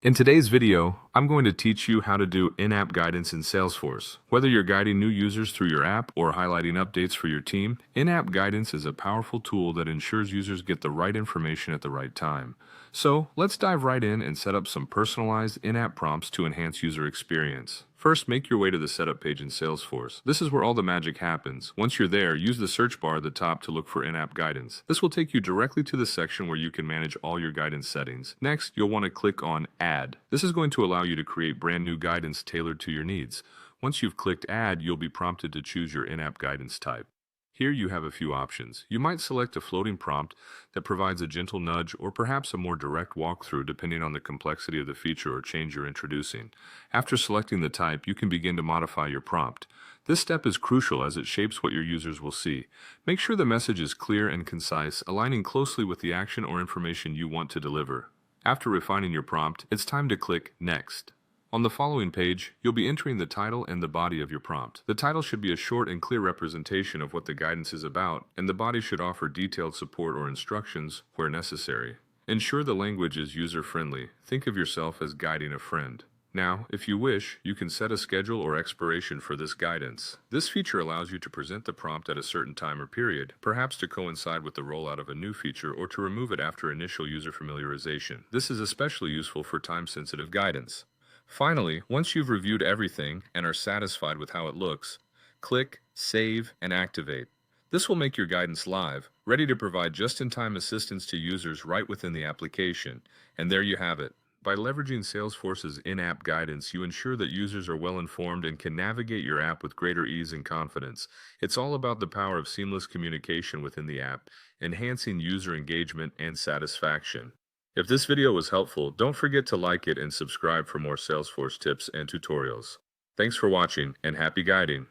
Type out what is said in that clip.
In today's video, I'm going to teach you how to do in-app guidance in Salesforce. Whether you're guiding new users through your app or highlighting updates for your team, in-app guidance is a powerful tool that ensures users get the right information at the right time. So, let's dive right in and set up some personalized in-app prompts to enhance user experience. First, make your way to the setup page in Salesforce. This is where all the magic happens. Once you're there, use the search bar at the top to look for in-app guidance. This will take you directly to the section where you can manage all your guidance settings. Next, you'll want to click on Add. This is going to allow you to create brand new guidance tailored to your needs. Once you've clicked Add, you'll be prompted to choose your in-app guidance type. Here you have a few options. You might select a floating prompt that provides a gentle nudge or perhaps a more direct walkthrough depending on the complexity of the feature or change you're introducing. After selecting the type, you can begin to modify your prompt. This step is crucial as it shapes what your users will see. Make sure the message is clear and concise, aligning closely with the action or information you want to deliver. After refining your prompt, it's time to click Next. On the following page, you'll be entering the title and the body of your prompt. The title should be a short and clear representation of what the guidance is about, and the body should offer detailed support or instructions where necessary. Ensure the language is user-friendly. Think of yourself as guiding a friend. Now, if you wish, you can set a schedule or expiration for this guidance. This feature allows you to present the prompt at a certain time or period, perhaps to coincide with the rollout of a new feature or to remove it after initial user familiarization. This is especially useful for time-sensitive guidance. Finally, once you've reviewed everything and are satisfied with how it looks, click Save and Activate. This will make your guidance live, ready to provide just-in-time assistance to users right within the application. And there you have it. By leveraging Salesforce's in-app guidance, you ensure that users are well-informed and can navigate your app with greater ease and confidence. It's all about the power of seamless communication within the app, enhancing user engagement and satisfaction. If this video was helpful, don't forget to like it and subscribe for more Salesforce tips and tutorials. Thanks for watching and happy guiding!